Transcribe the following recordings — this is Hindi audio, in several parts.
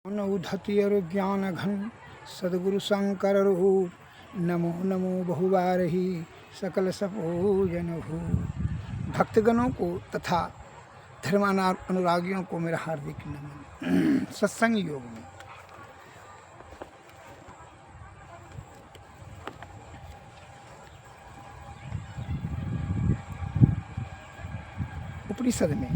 अनौधतिर ज्ञान घन सदगुरु शंकर रूप नमो नमो बहुबारही सकल सपूजन हो। भक्तगणों को तथा धर्मानुरागियों को मेरा हार्दिक नमन। सत्संग योग में उपनिषद में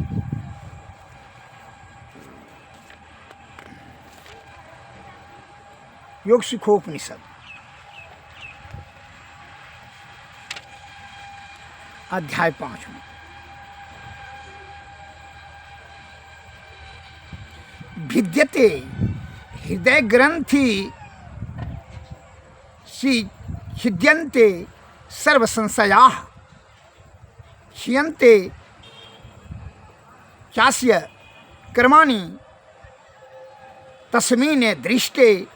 योग शिखोपनिषद अध्याय 5 में भिद्यते हृदय ग्रंथि छिद्यन्ते सर्व संशयाः क्षीयन्ते चास्य कर्माणि तस्मिन् दृष्टे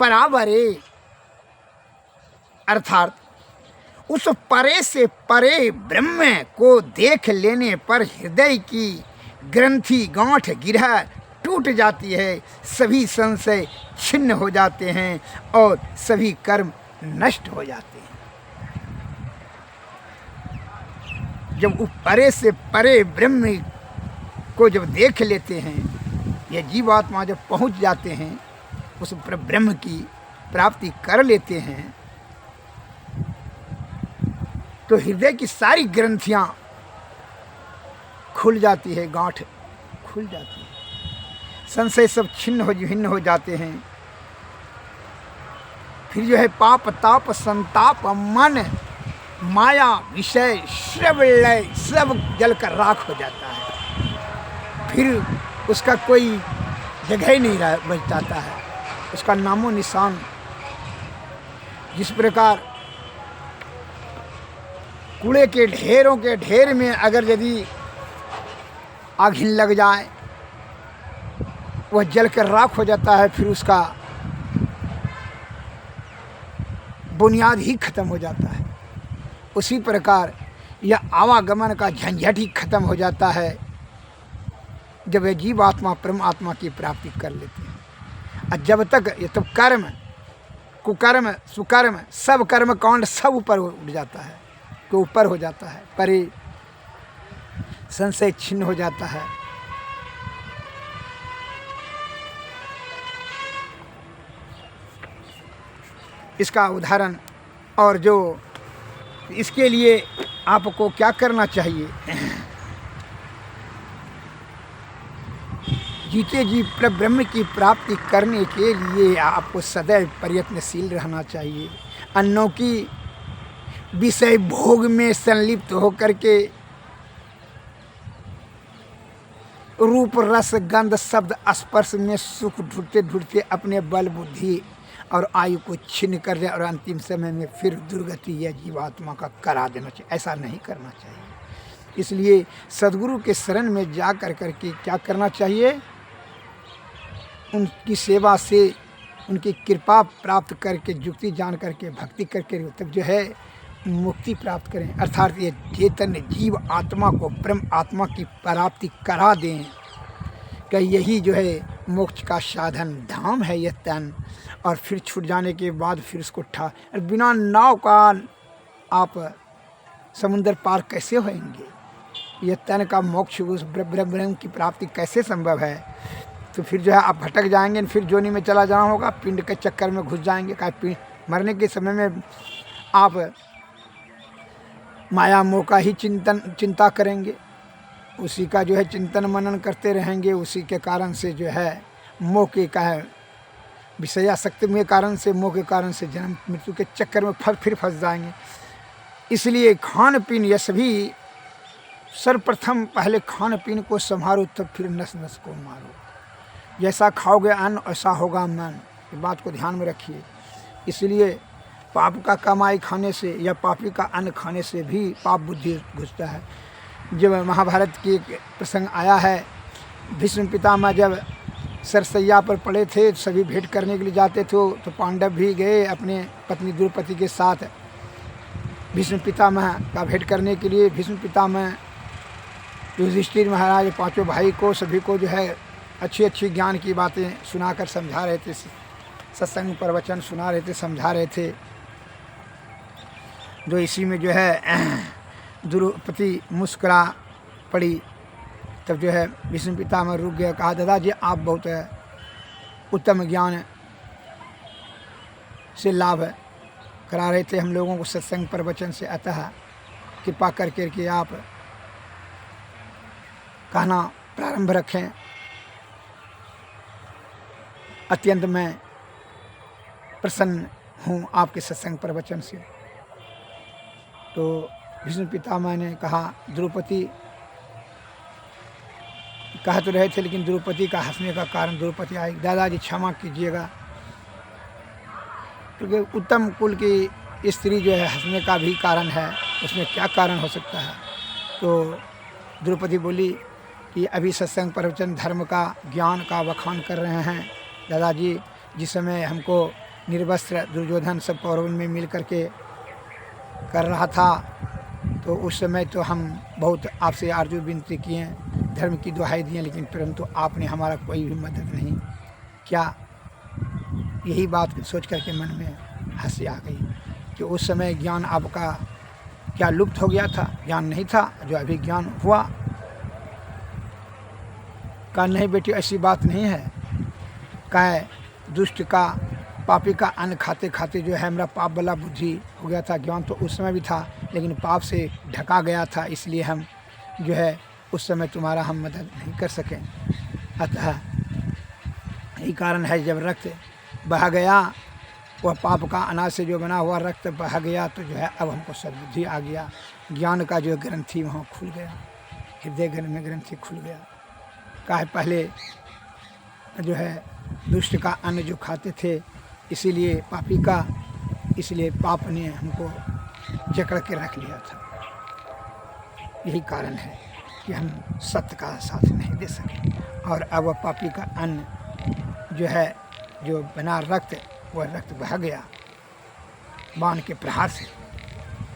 परावरे, अर्थात उस परे से परे ब्रह्म को देख लेने पर हृदय की ग्रंथि गांठ गिरह टूट जाती है, सभी संशय छिन्न हो जाते हैं और सभी कर्म नष्ट हो जाते हैं। जब उस परे से परे ब्रह्म को जब देख लेते हैं, ये जीवात्मा जब पहुंच जाते हैं, उस ब्रह्म की प्राप्ति कर लेते हैं, तो हृदय की सारी ग्रंथियां खुल जाती है, गांठ खुल जाती है, संशय सब छिन्न हो जाते हैं। फिर जो है पाप ताप संताप मन माया विषय श्रवलय सब जलकर राख हो जाता है। फिर उसका कोई जगह ही नहीं बच जाता है, उसका नामो निशान। जिस प्रकार कूड़े के ढेरों के ढेर में अगर यदि आग लग जाए, वह जलकर राख हो जाता है, फिर उसका बुनियाद ही खत्म हो जाता है। उसी प्रकार यह आवागमन का झंझट ही खत्म हो जाता है जब वह जीवात्मा परमात्मा की प्राप्ति कर लेते हैं। और जब तक ये तो कर्म कुकर्म सुकर्म सब कर्म कांड सब ऊपर उठ जाता है, तो ऊपर हो जाता है, परे संशय छिन्न हो जाता है। इसका उदाहरण और जो इसके लिए आपको क्या करना चाहिए, जीते जी ब्रह्म की प्राप्ति करने के लिए आपको सदैव प्रयत्नशील रहना चाहिए। अन्यों की विषय भोग में संलिप्त होकर के रूप रस गंध शब्द स्पर्श में सुख ढूंढते ढूंढते अपने बल बुद्धि और आयु को छीन कर दे और अंतिम समय में फिर दुर्गति या जीवात्मा का करा देना चाहिए। ऐसा नहीं करना चाहिए। इसलिए सद्गुरु के शरण में जा कर के क्या करना चाहिए, उनकी सेवा से उनकी कृपा प्राप्त करके युक्ति जान करके भक्ति करके तब जो है मुक्ति प्राप्त करें। अर्थात ये चेतन जीव आत्मा को ब्रह्म आत्मा की प्राप्ति करा दें कि यही जो है मोक्ष का साधन धाम है यह तन। और फिर छूट जाने के बाद फिर उसको बिना नाव का आप समुद्र पार कैसे होंगे? यह तन का मोक्ष उस ब्रह्म की प्राप्ति कैसे संभव है? तो फिर जो है आप भटक जाएंगे, फिर जोनी में चला जाना होगा, पिंड के चक्कर में घुस जाएंगे। मरने के समय में आप माया मोह का ही चिंता करेंगे, उसी का जो है चिंतन मनन करते रहेंगे। उसी के कारण से जो है मोह के विषयासक्ति के कारण से मोह के कारण से जन्म मृत्यु के चक्कर में फिर फंस जाएंगे। इसलिए खान पीन यह सभी सर्वप्रथम पहले खान पीन को संभालो, तब फिर नस नस को मारो। जैसा खाओगे अन्न ऐसा होगा मन, ये बात को ध्यान में रखिए। इसलिए पाप का कमाई खाने से या पापी का अन्न खाने से भी पाप बुद्धि घुसता है। जब महाभारत की एक प्रसंग आया है, भीष्म पितामह जब सरसैया पर पड़े थे, सभी भेंट करने के लिए जाते थे, तो पांडव भी गए अपने पत्नी द्रौपदी के साथ भीष्म पितामह का भेंट करने के लिए। भीष्म पितामह युधिष्ठिर महाराज पांचों भाई को सभी को जो है अच्छी अच्छी ज्ञान की बातें सुनाकर समझा रहे थे, सत्संग प्रवचन सुना रहे थे, समझा रहे थे। जो इसी में जो है द्रौपदी मुस्कुरा पड़ी। तब जो है भीष्म पितामह रुक गया, कहा दादाजी आप बहुत उत्तम ज्ञान से लाभ करा रहे थे हम लोगों को सत्संग प्रवचन से, अतः कृपा करके कि आप कहना प्रारंभ रखें। अत्यंत मैं प्रसन्न हूँ आपके सत्संग प्रवचन से। तो भीष्म पितामह ने कहा, द्रौपदी कह तो रहे थे लेकिन द्रौपदी का हंसने का कारण द्रौपदी आई, दादाजी क्षमा कीजिएगा, क्योंकि उत्तम कुल की स्त्री जो है हंसने का भी कारण है, उसमें क्या कारण हो सकता है। तो द्रौपदी बोली कि अभी सत्संग प्रवचन धर्म का ज्ञान का बखान कर रहे हैं दादाजी। जिस समय हमको निर्वस्त्र दुर्योधन सब कौरवों में मिल करके कर रहा था, तो उस समय तो हम बहुत आपसे आरजू विनती किए, धर्म की दुहाई दिए, लेकिन परंतु आपने हमारा कोई भी मदद नहीं क्या। यही बात सोच करके मन में हंसी आ गई कि उस समय ज्ञान आपका क्या लुप्त हो गया था, ज्ञान नहीं था जो अभी ज्ञान हुआ। कहा नहीं बेटी ऐसी बात नहीं है, कहे दुष्ट का पापी का अन्न खाते खाते जो है मेरा पाप वाला बुद्धि हो गया था। ज्ञान तो उस समय भी था लेकिन पाप से ढका गया था, इसलिए हम जो है उस समय तुम्हारा हम मदद नहीं कर सकें। अतः यही कारण है जब रक्त बह गया, वह पाप का अनाज से जो बना हुआ रक्त बह गया, तो जो है अब हमको सद्बुद्धि आ गया, ज्ञान का जो ग्रंथि वहाँ खुल गया, हृदय घर में ग्रंथि खुल गया। काहे पहले जो है दुष्ट का अन्न जो खाते थे, इसीलिए पापी का, इसलिए पाप ने हमको जकड़ के रख लिया था। यही कारण है कि हम सत्य का साथ नहीं दे सके। और अब वह पापी का अन्न जो है, जो बना रक्त, वह रक्त बह गया बाण के प्रहार से,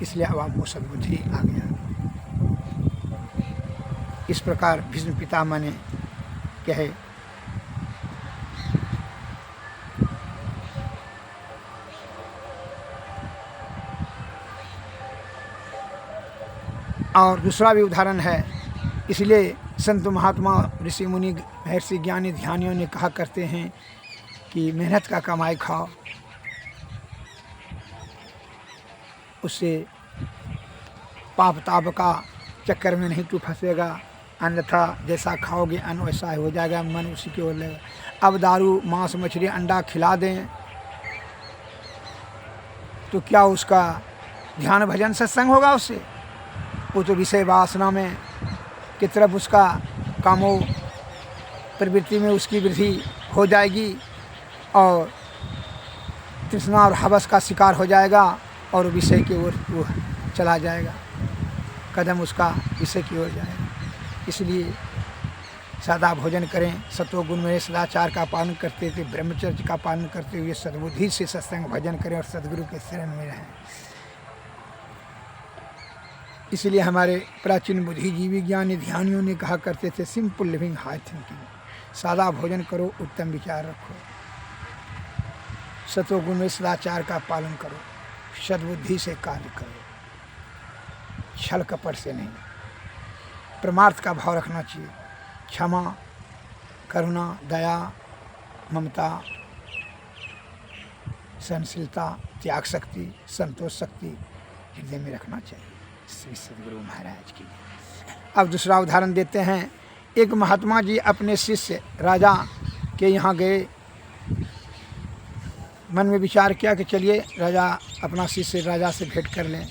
इसलिए अब आपको सद्बुद्धि आ गया। इस प्रकार भीष्म पितामह ने कहे। और दूसरा भी उदाहरण है, इसलिए संत महात्मा ऋषि मुनि महर्षि ज्ञानी ध्यानियों ने कहा करते हैं कि मेहनत का कमाई खाओ, उससे पाप ताप का चक्कर में नहीं तू फंसेगा, अन्यथा जैसा खाओगे अन्न वैसा हो जाएगा, मन उसी की ओर लगेगा। अब दारू मांस मछली अंडा खिला दें तो क्या उसका ध्यान भजन सत्संग होगा उससे? वो तो विषय वासना में की तरफ उसका कामो प्रवृत्ति में उसकी वृद्धि हो जाएगी और तृष्णा और हवस का शिकार हो जाएगा और विषय की ओर वो चला जाएगा, कदम उसका विषय की ओर जाएगा। इसलिए सादा भोजन करें, सत्व गुण में सदाचार का पालन करते हुए, ब्रह्मचर्य का पालन करते हुए सद्बुद्धि से सत्संग भजन करें और सद्गुरु के शरण में रहें। इसलिए हमारे प्राचीन बुद्धिजीवी ज्ञानी ध्यानियों ने कहा करते थे, सिंपल लिविंग हाई थिंकिंग, सादा भोजन करो, उत्तम विचार रखो, सत्व गुण में सदाचार का पालन करो, सद्बुद्धि से कार्य करो, छल कपट से नहीं, परमार्थ का भाव रखना चाहिए, क्षमा करुणा दया ममता सहनशीलता त्याग शक्ति संतोष शक्ति हृदय में रखना चाहिए। श्री सद्गुरु महाराज की। अब दूसरा उदाहरण देते हैं। एक महात्मा जी अपने शिष्य राजा के यहाँ गए, मन में विचार किया कि चलिए राजा अपना शिष्य राजा से भेंट कर लें।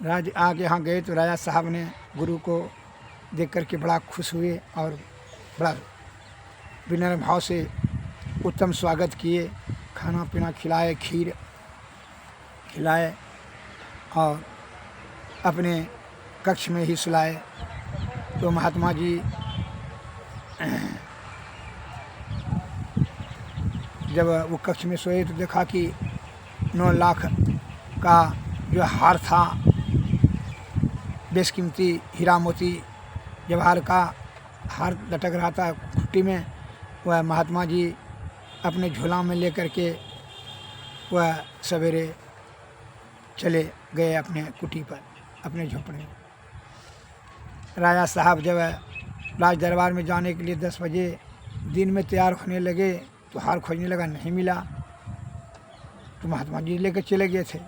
राजा आगे यहाँ गए तो राजा साहब ने गुरु को देख करके बड़ा खुश हुए और बड़ा विनम्र भाव से उत्तम स्वागत किए, खाना पीना खिलाए, खीर खिलाए और अपने कक्ष में ही सुलाए। तो महात्मा जी जब वो कक्ष में सोए तो देखा कि 9 लाख का जो हार था, बेशकीमती हीरा मोती जवाहर का, हार लटक रहा था खुट्टी में, वह महात्मा जी अपने झोला में लेकर के वह सवेरे चले गए अपने कुटी पर, अपने झोपड़े में। राजा साहब जब राज दरबार में जाने के लिए 10 बजे दिन में तैयार होने लगे तो हार खोजने लगा, नहीं मिला। तो महात्मा जी लेकर चले गए थे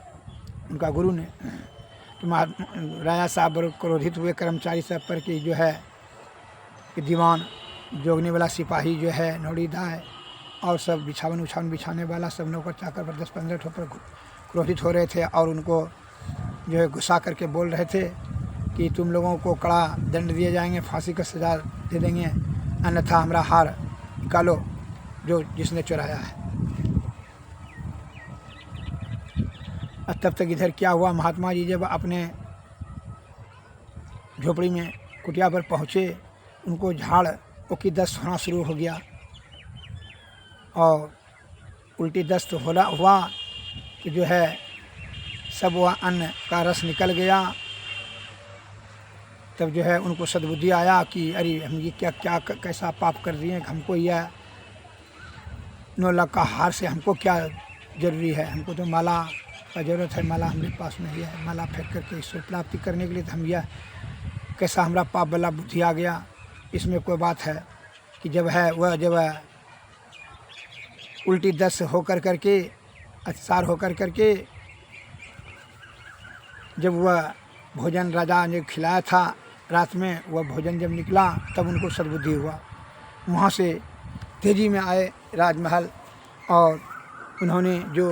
उनका गुरु ने। तो राजा साहब बड़े क्रोधित हुए कर्मचारी सब पर कि जो है कि दीवान जोगने वाला सिपाही जो है नौड़ीदार और सब बिछावन बिछाने वाला सब नौकर चाकर पर 10-15 ठो पर क्रोधित हो रहे थे और उनको जो है गुस्सा करके बोल रहे थे कि तुम लोगों को कड़ा दंड दिए जाएंगे, फांसी का सजा दे देंगे, अन्यथा हमारा हार निकालो जो जिसने चुराया है। तब तक इधर क्या हुआ, महात्मा जी जब अपने झोपड़ी में कुटिया पर पहुँचे, उनको झाड़ की दस्त होना शुरू हो गया और उल्टी दस्त हुआ कि जो है सब वह अन्न का रस निकल गया। तब जो है उनको सद्बुद्धि आया कि अरे हम ये क्या कैसा पाप कर दिए, हमको यह 9 लाख का हार से हमको क्या ज़रूरी है, हमको तो माला का ज़रूरत है, माला हमारे पास नहीं है, माला फेंक करके ईश्वर प्राप्ति करने के लिए तो हम यह कैसा हमारा पाप वाला बुद्धि आ गया। इसमें कोई बात है कि जब उल्टी दस्त होकर करके अतिसार होकर करके जब वह भोजन राजा ने खिलाया था रात में, वह भोजन जब निकला तब उनको सद्बुद्धि हुआ। वहाँ से तेज़ी में आए राजमहल और उन्होंने जो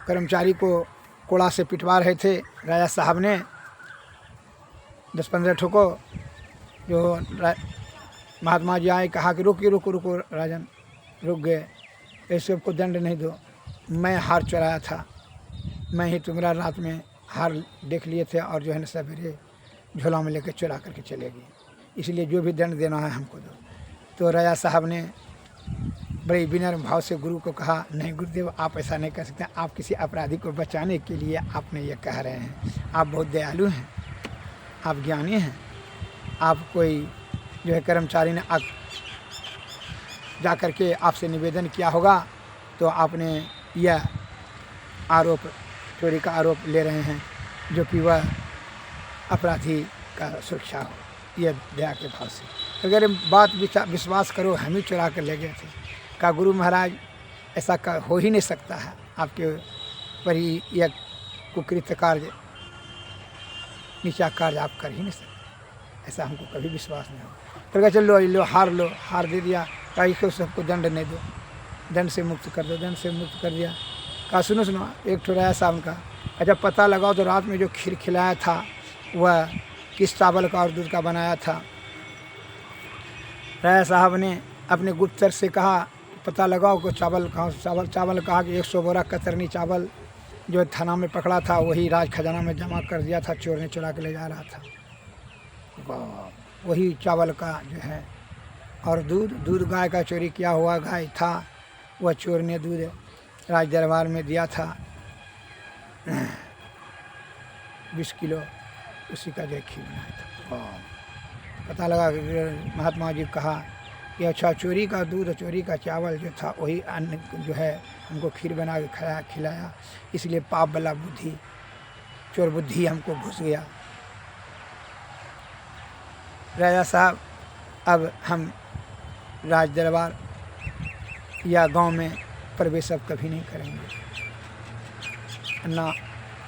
कर्मचारी को कोड़ा से पिटवा रहे थे राजा साहब ने 10-15 ठो को, जो महात्मा जी आए कहा कि रुको राजन, रुक गए, ऐसे को दंड नहीं दो, मैं हार चुराया था, मैं ही तुम्हारा रात में हार देख लिए थे और जो है ना सवेरे झोला में लेकर चुरा करके चले गए, इसलिए जो भी दंड देना है हमको दो। तो राजा साहब ने बड़े विनम्र भाव से गुरु को कहा, नहीं गुरुदेव आप ऐसा नहीं कर सकते, आप किसी अपराधी को बचाने के लिए आपने ये कह रहे हैं, आप बहुत दयालु हैं, आप ज्ञानी हैं, आप कोई जो है कर्मचारी ने जा कर के आपसे निवेदन किया होगा तो आपने यह आरोप, चोरी का आरोप ले रहे हैं, जो कि वह अपराधी का सुरक्षा हो, यह दया के भाव से। अगर बात विश्वास करो, हम ही चुरा कर ले गए थे। कहा गुरु महाराज ऐसा हो ही नहीं सकता है, आपके पर ही यह कुकृत्य कार्य, नीचा कार्य आप कर ही नहीं सकते, ऐसा हमको कभी विश्वास नहीं हो। फिर कहा चलो लो हार दे दिया, कहा इसको सबको दंड नहीं दो, दंड से मुक्त कर दो, दंड से मुक्त कर दिया। कहा सुनो एक ठो राजा साहब का, अच्छा पता लगाओ तो रात में जो खीर खिलाया था वह किस चावल का और दूध का बनाया था। राजा साहब ने अपने गुप्तचर से कहा पता लगाओ को चावल कहाँ, चावल कहा कि 100 बोरा कतरनी चावल जो थाना में पकड़ा था वही राज खजाना में जमा कर दिया था, चोर ने चुरा के ले जा रहा था, वही चावल का जो है। और दूध गाय का चोरी किया हुआ गाय था, वह चोर ने दूध राज दरबार में दिया था 20 किलो, उसी का जो खीर बनाया था। पता लगा महात्मा जी कहा कि अच्छा चोरी का दूध, चोरी का चावल जो था वही अन्न जो है हमको खीर बना के खिलाया, इसलिए पाप वाला बुद्धि, चोर बुद्धि हमको घुस गया। राजा साहब अब हम राज दरबार या गांव में प्रवेश अब कभी नहीं करेंगे, ना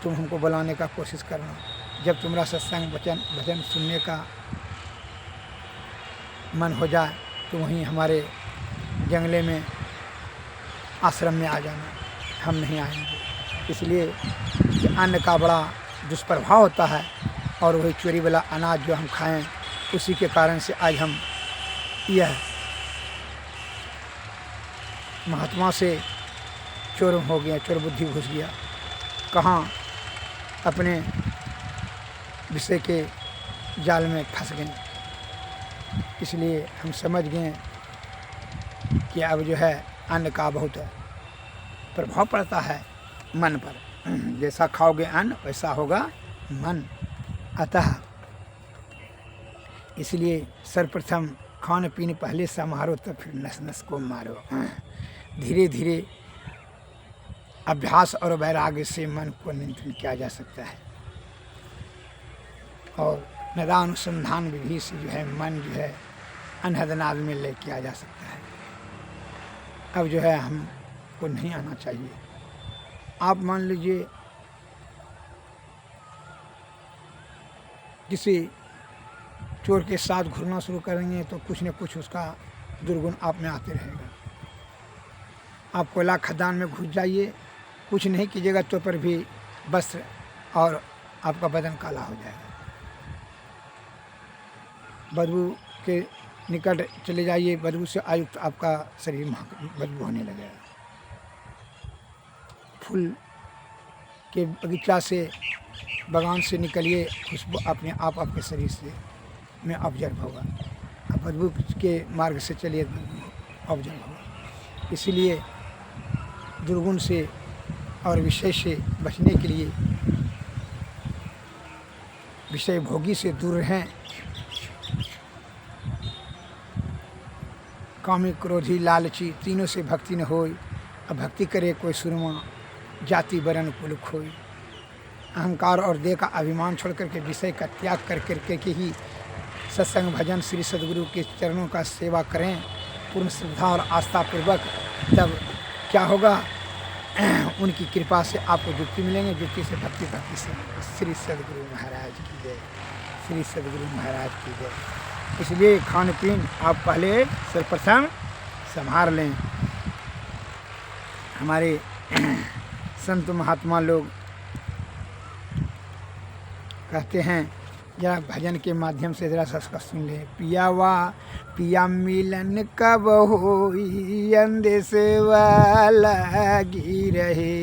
तुम हमको बुलाने का कोशिश करना। जब तुम्हारा सत्संग भजन सुनने का मन हो जाए तो वहीं हमारे जंगले में आश्रम में आ जाना, हम नहीं आएंगे। इसलिए कि अन्न का बड़ा दुष्प्रभाव होता है और वही चोरी वाला अनाज जो हम खाएं उसी के कारण से आज हम यह महात्मा से चोर हो गया, चोर बुद्धि घुस गया, कहाँ अपने विषय के जाल में फंस गए। इसलिए हम समझ गए कि अब जो है अन्न का बहुत प्रभाव पड़ता है मन पर, जैसा खाओगे अन्न वैसा होगा मन। अतः इसलिए सर्वप्रथम खान पीन पहले संभारो तो फिर नस नस को मारो। धीरे धीरे अभ्यास और वैराग्य से मन को नियंत्रण किया जा सकता है और निदानुसंधान विधि से जो है मन जो है अनहदनाद में ले किया जा सकता है। अब जो है हमको नहीं आना चाहिए। आप मान लीजिए किसी चोर के साथ घूरना शुरू करेंगे तो कुछ न कुछ उसका दुर्गुण आप में आते रहेगा। आप कोयला खदान में घुस जाइए, कुछ नहीं कीजिएगा तो पर भी वस्त्र और आपका बदन काला हो जाएगा। बदबू के निकट चले जाइए, बदबू से आयुक्त आपका शरीर बदबू होने लगेगा। फूल के बगीचा से बागान से निकलिए, खुशबू अपने आप आपके शरीर से में ऑब्जर्व होगा। अब बदबू के मार्ग से चलिए, ऑब्जर्व होगा। इसीलिए दुर्गुण से और विषय से बचने के लिए विषय भोगी से दूर रहें। कामी क्रोधी लालची तीनों से भक्ति न होई। अब भक्ति करे कोई सुरमा, जाति वरण कुल खोई। अहंकार और देह का अभिमान छोड़ करके विषय का त्याग कर करके के ही सत्संग भजन श्री सद्गुरु के चरणों का सेवा करें पूर्ण श्रद्धा और आस्था पूर्वक। तब क्या होगा, उनकी कृपा से आपको जुक्ति मिलेंगे, जुक्ति से भक्ति, भक्ति से श्री सद्गुरु महाराज की जय, श्री सद्गुरु महाराज की जय। इसलिए खान पीन आप पहले सर्वप्रथम संभार लें। हमारे संत महात्मा लोग कहते हैं, जरा भजन के माध्यम से जरा सा सुन ले। पिया मिलन कब होई अंदेशवा लगी रहे।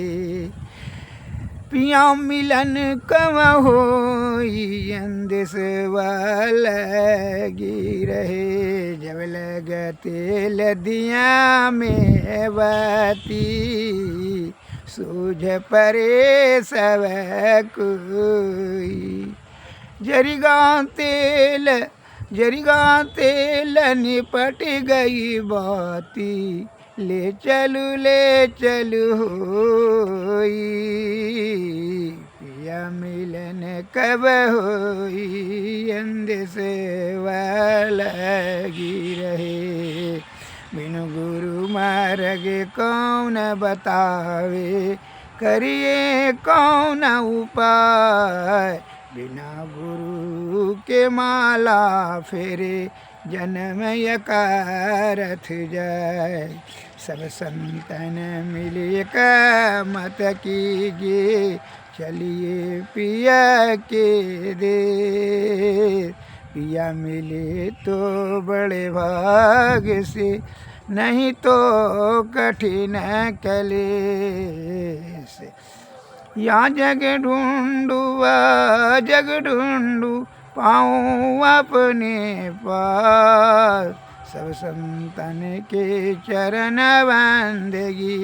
पिया मिलन कब होई अंदेशवा लगी रहे। जब लगते लदिया में बाती सूझ परे सब कोई। जरिगा तेल निपट गई बाती। ले चलू होई। पिया मिलन कब होई अंदेशवा लगी रहे। बिनु गुरु मार्ग कौन बतावे, करिए कौन उपाय। बिना गुरु के माला फेरे, जन्म यकारथ जाय। सब संतन मिलिए का मत कीजिए, चलिए पिया के दे। पिया मिले तो बड़े भाग्य से, नहीं तो कठिन कलेस। या जग ढूंढू पाऊँ अपने पास। सब संतन के चरण बंदगी,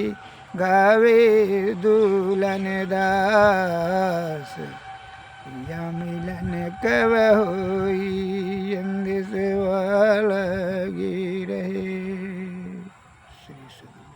गावे दुल्हन दास। पिया मिलन कब होई अंदेशवा लगी रहे। श्री सद्गुरु।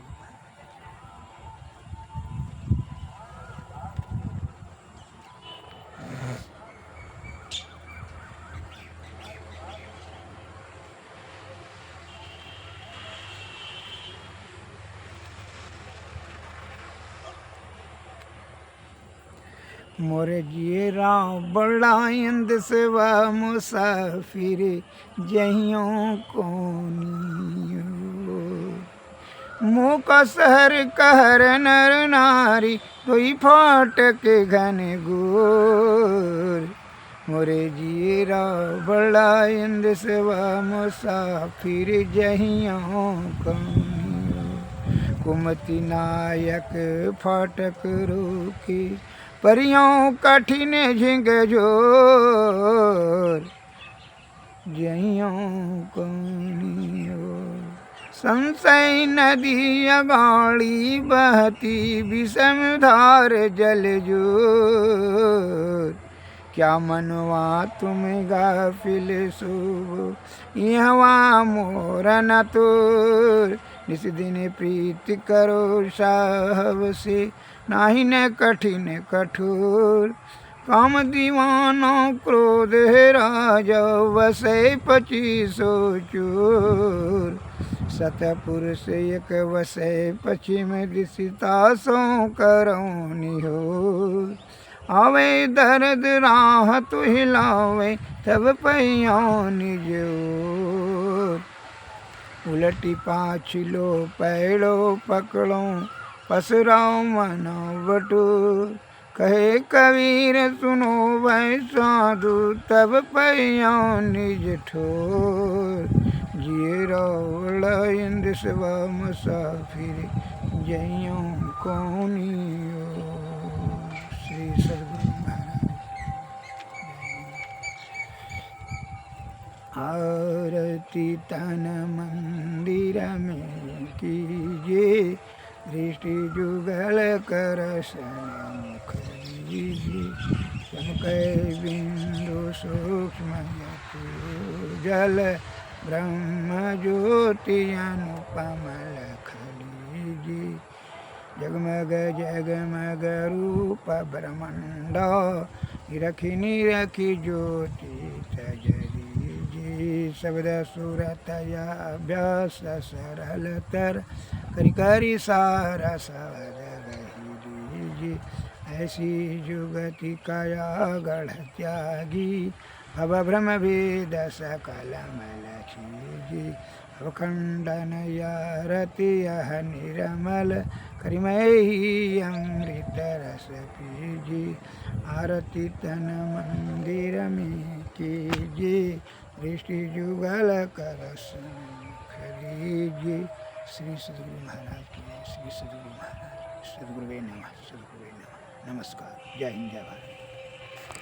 मोरे जिए राम बड़ा अंदेशवा मुसाफिर जहियों कोनियो। मुँह का शहर कहर नर नारी, तोई फाटक घन गोर। मोरे जिए राम बड़ा अंदेशवा मुसाफिर जहियों कोनियो। कुमति नायक फाटक रोके, परियों कठिन झिंग जोर। जइयों कोनियो। संशय नदी अगाड़ी बहती, विषम धार जल जोर। क्या मनवा तुम गाफिल शुभ यहाँ मोर न तुर निस दिन प्रीति करो साहब से नाही न कठिन कठोर काम दीवानो क्रोध राजा वसे 2500 चोर सतपुरुष एक वसे पश्चिम दिशता सो करौनी हो आवे दर्द राह तु हिलावे तब पैयों निजोर उलटी पाछलो पैड़ो पकड़ो पसराओ मनो बटूर कहे कबीर सुनो भाई साधु तब पैयों निज ठोर जिए रोल इंद सवा मुसाफिर जइयों कौनियो। श्री सद्गुरु महाराज। आरती तन मंदिर में कीजिए दृष्टि जुगल कर सन्मुख लीजिए चमकै बिंदु सूक्ष्म जल ब्रह्म ज्योति अनुपम लख लीजिए जगमग जगमग रूप ब्रह्मांड निरखी निरखी ज्योति तजरी शब्द सूरत अभ्यास सरलतर करी करी सारा शब्द दीजिए ऐसी जुगति काया गढ़ त्यागी अब भ्रम भेद सकल मल छीजी अब खंडन यारति यह निरमल करिमयी अमृत रस पीजी आरती तन मंदिर में कीजिए दृष्टि जुगल कर लीजिए। श्री सद्गुरु महाराज की श्री सद्गुरु महाराज सद्गुरुवे नमः सद्गुरुवे नमः। नमस्कार। जय हिंद जय भारत।